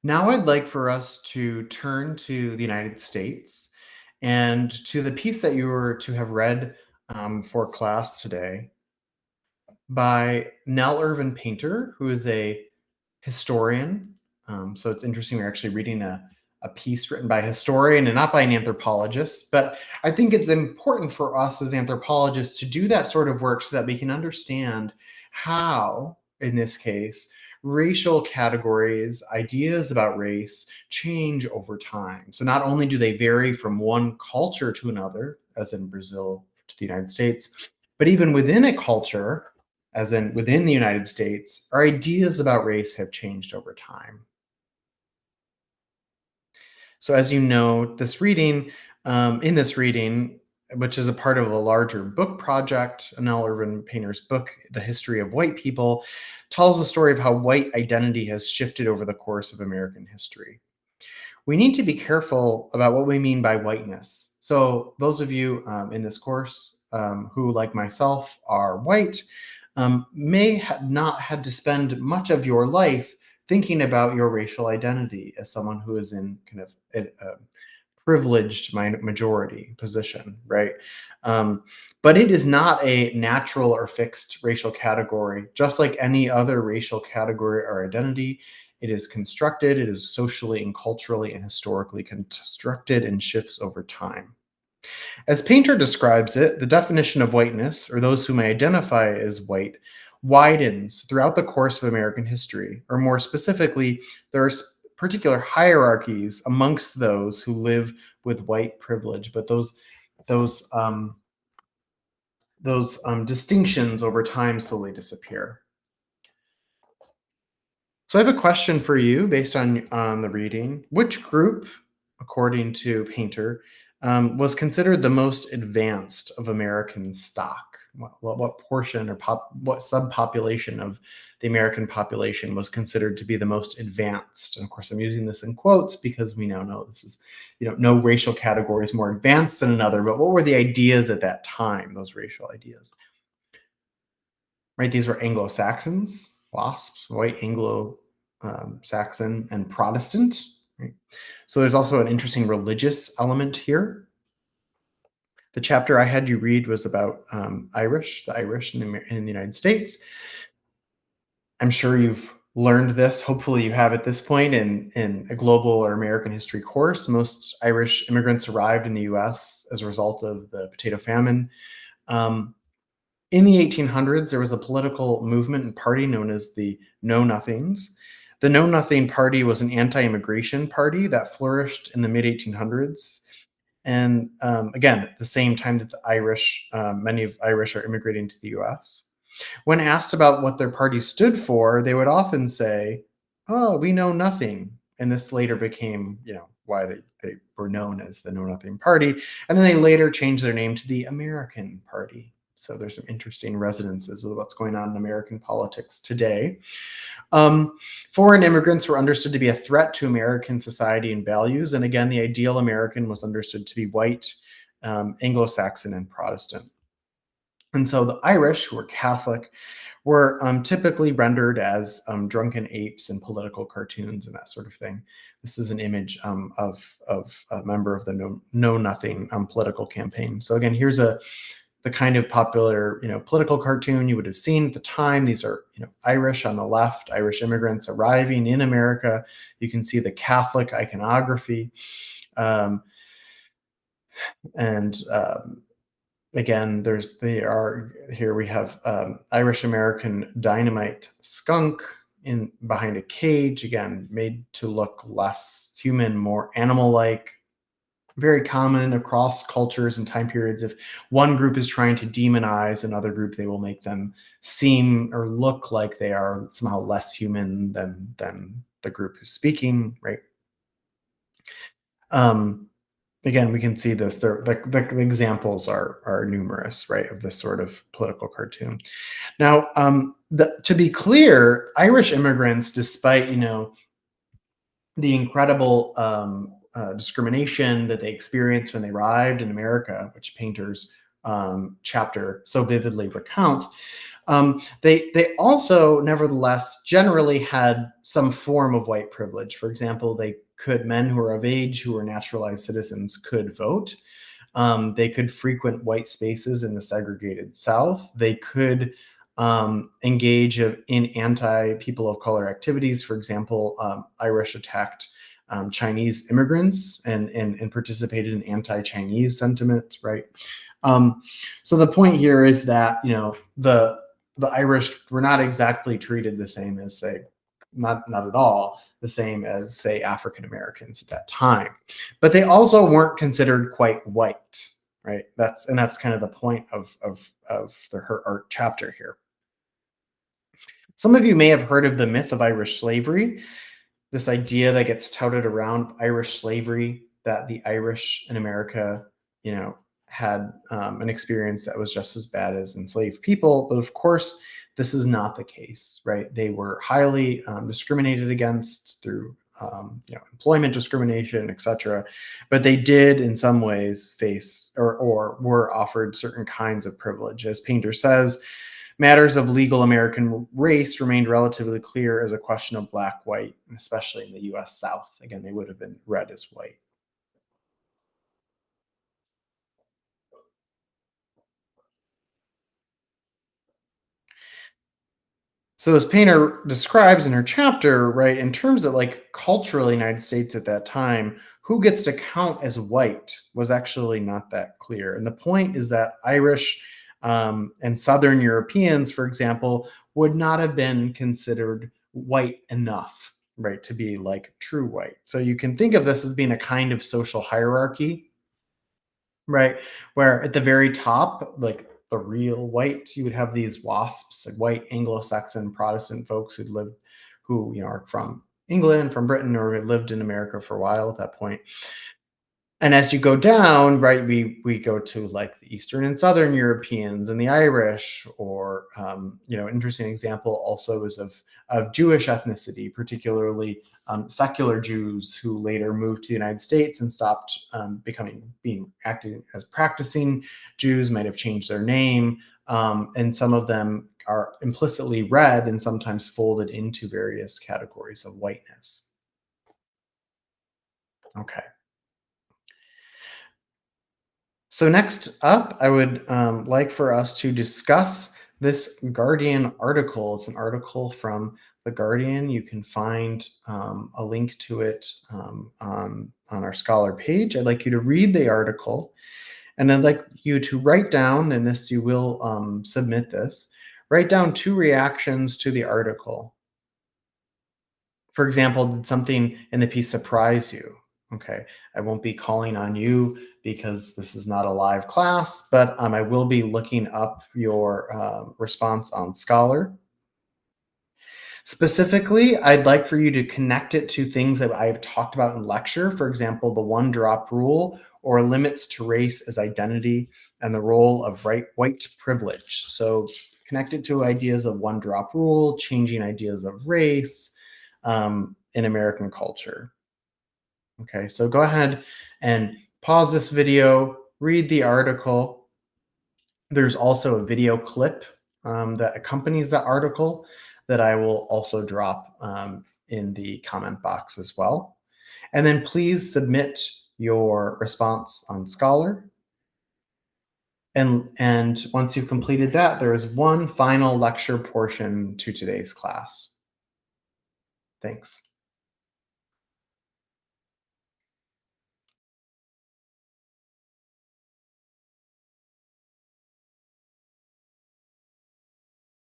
Now I'd like for us to turn to the United States and to the piece that you were to have read for class today by Nell Irvin Painter, who is a historian. So it's interesting, we're actually reading a piece written by a historian and not by an anthropologist. But I think it's important for us as anthropologists to do that sort of work so that we can understand how, in this case, racial categories, ideas about race change over time. So not only do they vary from one culture to another, as in Brazil to the United States, but even within a culture, as in within the United States, our ideas about race have changed over time. So, as you know, in this reading, which is a part of a larger book project, Nell Irvin Painter's book, The History of White People, tells the story of how white identity has shifted over the course of American history. We need to be careful about what we mean by whiteness. So, those of you in this course who, like myself, are white, may have not had to spend much of your life thinking about your racial identity as someone who is in kind of a privileged majority position, right? Um, but it is not a natural or fixed racial category, just like any other racial category or identity. It is constructed, it is socially and culturally and historically constructed and shifts over time. As Painter describes it, the definition of whiteness, or those who may identify as white, widens throughout the course of American history, or more specifically, there are particular hierarchies amongst those who live with white privilege, but those um, those distinctions over time slowly disappear. So I have a question for you based on the reading. Which group, according to Painter, was considered the most advanced of American stock? What portion or what subpopulation of the American population was considered to be the most advanced? And of course, I'm using this in quotes because we now know this is, no racial category is more advanced than another. But what were the ideas at that time? Those racial ideas, right? These were Anglo-Saxons, WASPs, white Anglo-Saxon, and Protestant. Right? So there's also an interesting religious element here. The chapter I had you read was about the Irish in the United States. I'm sure you've learned this. Hopefully, you have at this point in a global or American history course. Most Irish immigrants arrived in the U.S. as a result of the potato famine. Um, In the 1800s, there was a political movement and party known as the Know Nothings. The Know Nothing Party was an anti immigration party that flourished in the mid 1800s. And again, at the same time that many of Irish are immigrating to the US. When asked about what their party stood for, they would often say, "Oh, we know nothing." And this later became, why they were known as the Know Nothing Party. And then they later changed their name to the American Party. So there's some interesting resonances with what's going on in American politics today. Foreign immigrants were understood to be a threat to American society and values. And again, the ideal American was understood to be white, Anglo-Saxon, and Protestant. And so the Irish, who were Catholic, were typically rendered as drunken apes in political cartoons and that sort of thing. This is an image of a member of the Know Nothing political campaign. So again, here's the kind of popular, political cartoon you would have seen at the time. These are, Irish on the left, Irish immigrants arriving in America. You can see the Catholic iconography. And again, here we have Irish American dynamite skunk in behind a cage, again, made to look less human, more animal-like. Very common across cultures and time periods. If one group is trying to demonize another group, they will make them seem or look like they are somehow less human than the group who's speaking, right? Again, we can see this. The examples are numerous, right, of this sort of political cartoon. Now, to be clear, Irish immigrants, despite the incredible discrimination that they experienced when they arrived in America, which Painter's chapter so vividly recounts, They also, nevertheless, generally had some form of white privilege. For example, men who are of age, who are naturalized citizens, could vote. They could frequent white spaces in the segregated South. They could engage in anti people of color activities. For example, Irish attacked Chinese immigrants and participated in anti-Chinese sentiment. Right. Um, so the point here is that the Irish were not exactly treated the same as, say, not at all the same as, say, African Americans at that time, but they also weren't considered quite white, right? That's kind of the point of her art chapter here. Some of you may have heard of the myth of Irish slavery, this idea that gets touted around Irish slavery, that the Irish in America, had an experience that was just as bad as enslaved people. But of course, this is not the case, right? They were highly discriminated against through employment discrimination, etc. But they did, in some ways, face or were offered certain kinds of privilege. As Painter says, matters of legal American race remained relatively clear as a question of black, white, and especially in the US South. Again, they would have been read as white. So as Painter describes in her chapter, right, in terms of like culturally United States at that time, who gets to count as white was actually not that clear. And the point is that Irish and Southern Europeans, for example, would not have been considered white enough, right, to be like true white. So you can think of this as being a kind of social hierarchy, right? Where at the very top, like the real white, you would have these wasps, like white Anglo-Saxon Protestant folks who are from England, from Britain, or had lived in America for a while at that point. And as you go down, right, we go to like the Eastern and Southern Europeans and the Irish, or interesting example also is of Jewish ethnicity, particularly secular Jews who later moved to the United States and stopped being acting as practicing Jews, might have changed their name, and some of them are implicitly read and sometimes folded into various categories of whiteness. Okay. So next up, I would like for us to discuss this Guardian article. It's an article from the Guardian. You can find a link to it on our Scholar page. I'd like you to read the article, and I'd like you to write down, and this you will submit this, write down 2 reactions to the article. For example, did something in the piece surprise you? Okay, I won't be calling on you because this is not a live class, but I will be looking up your response on Scholar. Specifically, I'd like for you to connect it to things that I've talked about in lecture. For example, the one drop rule, or limits to race as identity and the role of white privilege. So connect it to ideas of one drop rule, changing ideas of race in American culture. Okay, so go ahead and pause this video, read the article. There's also a video clip that accompanies the article that I will also drop in the comment box as well. And then please submit your response on Scholar. And once you've completed that, there is one final lecture portion to today's class. Thanks.